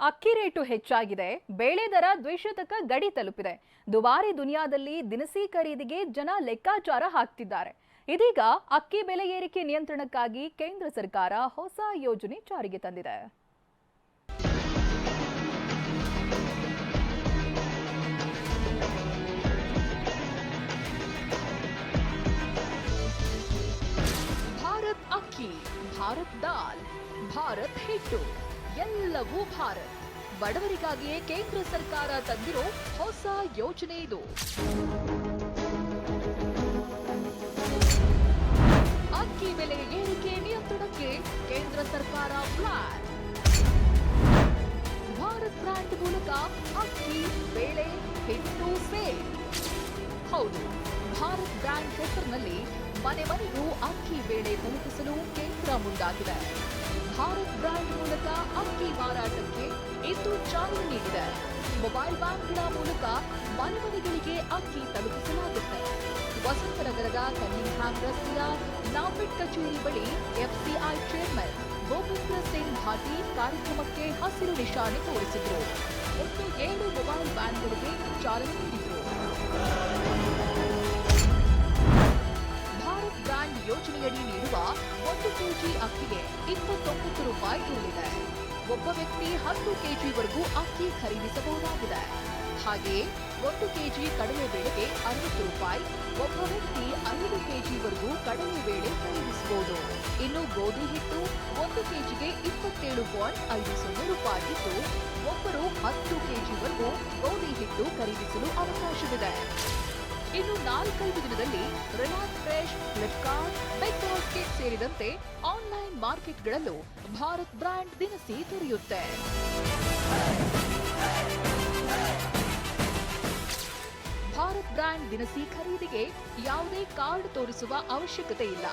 ಅಕ್ಕಿ ರೇಟು ಹೆಚ್ಚಾಗಿದೆ, ಬೇಳೆ ದರ ದ್ವಿಶತಕ ಗಡಿ ತಲುಪಿದೆ. ದುಬಾರಿ ದುನಿಯಾದಲ್ಲಿ ದಿನಸಿ ಖರೀದಿಗೆ ಜನ ಲೆಕ್ಕಾಚಾರ ಹಾಕ್ತಿದ್ದಾರೆ. ಇದೀಗ ಅಕ್ಕಿ ಬೆಲೆ ಏರಿಕೆ ನಿಯಂತ್ರಣಕ್ಕಾಗಿ ಕೇಂದ್ರ ಸರ್ಕಾರ ಹೊಸ ಯೋಜನೆ ಜಾರಿಗೆ ತಂದಿದೆ. ಭಾರತ್ ಅಕ್ಕಿ, ಭಾರತ್ ದಾಲ್, ಭಾರತ್ ಹಿಟ್ಟು ಎಲ್ಲವೂ ಭಾರತ್. ಬಡವರಿಗಾಗಿಯೇ ಕೇಂದ್ರ ಸರ್ಕಾರ ತಂದಿರೋ ಹೊಸ ಯೋಜನೆ ಇದು. ಅಕ್ಕಿ ಬೆಲೆ ಏರಿಕೆ ನಿಯಂತ್ರಣಕ್ಕೆ ಕೇಂದ್ರ ಸರ್ಕಾರ ಪ್ಲಾನ್. ಭಾರತ್ ಬ್ರ್ಯಾಂಡ್ ಮೂಲಕ ಅಕ್ಕಿ, ಬೇಳೆ, ಹಿಟ್ಟು ಸೇಲ್. ಹೌದು, ಭಾರತ್ ಬ್ರ್ಯಾಂಡ್ ಹೆಸರಿನಲ್ಲಿ ಮನೆ ಮನೆಗೂ ಅಕ್ಕಿ ಬೇಳೆ ತಲುಪಿಸಲು ಕೇಂದ್ರ ಮುಂದಾಗಿದೆ. ಭಾರತ್ ಬ್ರ್ಯಾಂಡ್ ಮೂಲಕ ಅಕ್ಕಿ ಮಾರಾಟಕ್ಕೆ ಇಂದು ಚಾಲನೆ ನೀಡಿದೆ. ಮೊಬೈಲ್ ಬ್ಯಾಂಕ್ಗಳ ಮೂಲಕ ಮನೆ ಮನೆಗಳಿಗೆ ಅಕ್ಕಿ ತಲುಪಿಸಲಾಗುತ್ತೆ. ವಸಂತನಗರದ ಕನ್ನಿಂಗ್ಹ್ಯಾಮ್ ರಸ್ತೆಯ ನಾಫೆಡ್ ಕಚೇರಿ ಬಳಿ ಎಫ್ಸಿಐ ಚೇರ್ಮನ್ ಗೋವಿಂದ್ರ ಸಿಂಗ್ ಭಾಟಿ ಕಾರ್ಯಕ್ರಮಕ್ಕೆ ಹಸಿರು ನಿಶಾನೆ ತೋರಿಸಿದರು. ಒಟ್ಟು 7 ಮೊಬೈಲ್ ವ್ಯಾನ್ಗಳಿಗೆ ಚಾಲನೆ ನೀಡಿದರು. ಭಾರತ್ ಬ್ರ್ಯಾಂಡ್ ಯೋಜನೆಯಡಿ ನೀಡುವ 1 ಕೆಜಿ ಅಕ್ಕಿಗೆ 29 ರೂಪಾಯಿ ಇರಲಿದೆ. ಒಬ್ಬ ವ್ಯಕ್ತಿ 10 ಕೆಜಿವರೆಗೂ ಅಕ್ಕಿ ಖರೀದಿಸಬಹುದಾಗಿದೆ. ಹಾಗೆಯೇ 1 ಕೆಜಿ ಕಡಲೆಬೇಳೆಗೆ 60 ರೂಪಾಯಿ, ಒಬ್ಬ ವ್ಯಕ್ತಿ 5 ಕೆಜಿವರೆಗೂ ಕಡಲೆಬೇಳೆ ಖರೀದಿಸಬಹುದು. ಇನ್ನು ಗೋಧಿ ಹಿಟ್ಟು 1 ಕೆಜಿಗೆ 27.50 ರೂಪಾಯಿ ಇದ್ದು, ಒಬ್ಬರು 10 ಕೆಜಿವರೆಗೂ ಗೋಧಿ ಹಿಟ್ಟು ಖರೀದಿಸಲು ಅವಕಾಶವಿದೆ. ಇನ್ನು 4-5 ದಿನದಲ್ಲಿ Reliance Fresh, Flipkart, Big Basket ಸೇರಿದಂತೆ ಆನ್ಲೈನ್ ಮಾರ್ಕೆಟ್ಗಳಲ್ಲೂ ಭಾರತ್ ಬ್ರ್ಯಾಂಡ್ ದಿನಸಿ ದೊರೆಯುತ್ತೆ. ಭಾರತ್ ಬ್ರ್ಯಾಂಡ್ ದಿನಸಿ ಖರೀದಿಗೆ ಯಾವುದೇ ಕಾರ್ಡ್ ತೋರಿಸುವ ಅವಶ್ಯಕತೆ ಇಲ್ಲ.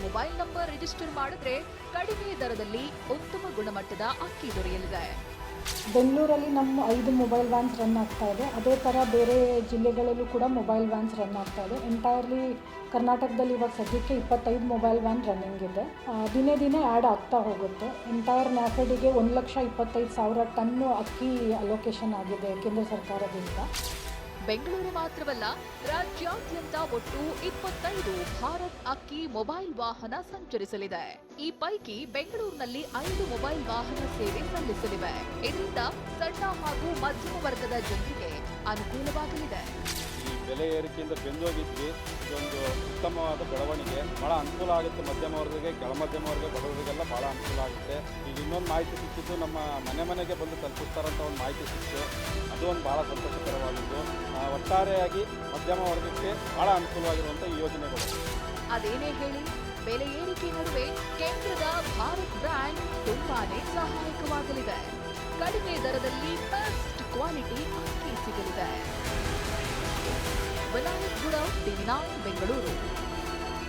ಮೊಬೈಲ್ ನಂಬರ್ ರಿಜಿಸ್ಟರ್ ಮಾಡಿದ್ರೆ ಕಡಿಮೆ ದರದಲ್ಲಿ ಉತ್ತಮ ಗುಣಮಟ್ಟದ ಅಕ್ಕಿ ದೊರೆಯಲಿದೆ. ಬೆಂಗಳೂರಲ್ಲಿ ನಮ್ಮ 5 ಮೊಬೈಲ್ ವ್ಯಾನ್ಸ್ ರನ್ ಆಗ್ತಾ ಇದೆ. ಅದೇ ಥರ ಬೇರೆ ಜಿಲ್ಲೆಗಳಲ್ಲೂ ಕೂಡ ಮೊಬೈಲ್ ವ್ಯಾನ್ಸ್ ರನ್ ಆಗ್ತಾ ಇದೆ. ಎಂಟೈರ್ಲಿ ಕರ್ನಾಟಕದಲ್ಲಿ ಇವಾಗ ಸದ್ಯಕ್ಕೆ 25 ಮೊಬೈಲ್ ವ್ಯಾನ್ ರನ್ನಿಂಗ್ ಇದೆ. ದಿನೇ ದಿನೇ ಆ್ಯಡ್ ಆಗ್ತಾ ಹೋಗುತ್ತೆ. ಎಂಟೈರ್ ನ್ಯಾಫೆಡಿಗೆ 1,25,000 ಟನ್ನು ಅಕ್ಕಿ ಅಲೋಕೇಶನ್ ಆಗಿದೆ ಕೇಂದ್ರ ಸರ್ಕಾರದಿಂದ. ಬೆಂಗಳೂರು ಮಾತ್ರವಲ್ಲ, ರಾಜ್ಯಾದ್ಯಂತ ಒಟ್ಟು 25 ಭಾರತ್ ಅಕ್ಕಿ ಮೊಬೈಲ್ ವಾಹನ ಸಂಚರಿಸಲಿದೆ. ಈ ಪೈಕಿ ಬೆಂಗಳೂರಿನಲ್ಲಿ 5 ಮೊಬೈಲ್ ವಾಹನ ಸೇವೆ ಸಲ್ಲಿಸಲಿವೆ. ಇದರಿಂದ ಸಣ್ಣ ಹಾಗೂ ಮಧ್ಯಮ ವರ್ಗದ ಜನರಿಗೆ ಅನುಕೂಲವಾಗಲಿದೆ. ಈ ಬೆಲೆ ಏರಿಕೆಯಿಂದ ಬೆಂದೋಗಿದ್ವಿ. ಇದೊಂದು ಉತ್ತಮವಾದ ಬೆಳವಣಿಗೆ, ಬಹಳ ಅನುಕೂಲ ಆಗುತ್ತೆ. ಮಧ್ಯಮ ವರ್ಗಕ್ಕೆ, ಕೆಳಮಧ್ಯಮ ವರ್ಗ ಬಡವರಿಗೆಲ್ಲ ಬಹಳ ಅನುಕೂಲ ಆಗುತ್ತೆ. ಈಗ ಇನ್ನೊಂದು ಮಾಹಿತಿ ಸಿಕ್ಕಿದ್ದು, ನಮ್ಮ ಮನೆ ಮನೆಗೆ ಬಂದು ತಲುಪಿಸ್ತಾರಂತ ಒಂದು ಮಾಹಿತಿ ಸಿಕ್ಕಿತು. ಅದು ಒಂದು ಬಹಳ ಸಂತೋಷಕರವಾಗಿದ್ದು, ಒಟ್ಟಾರೆಯಾಗಿ ಮಧ್ಯಮ ವರ್ಗಕ್ಕೆ ಬಹಳ ಅನುಕೂಲವಾಗಿರುವಂಥ ಈ ಯೋಜನೆಗಳು. ಅದೇನೇ ಹೇಳಿ, ಬೆಲೆ ಏರಿಕೆ ನಡುವೆ ಕೇಂದ್ರದ ಭಾರತ್ ಬ್ರ್ಯಾಂಡ್ ತುಂಬಾನೇ ಸಹಾಯಕವಾಗಲಿದೆ. ಕಡಿಮೆ ದರದಲ್ಲಿ ಬೆಸ್ಟ್ ಕ್ವಾಲಿಟಿ ಅಕ್ಕಿ ಸಿಗಲಿದೆ. ವಿನಾಯಕ್ ಗುಡ, ಟಿವಿ9 ಬೆಂಗಳೂರು.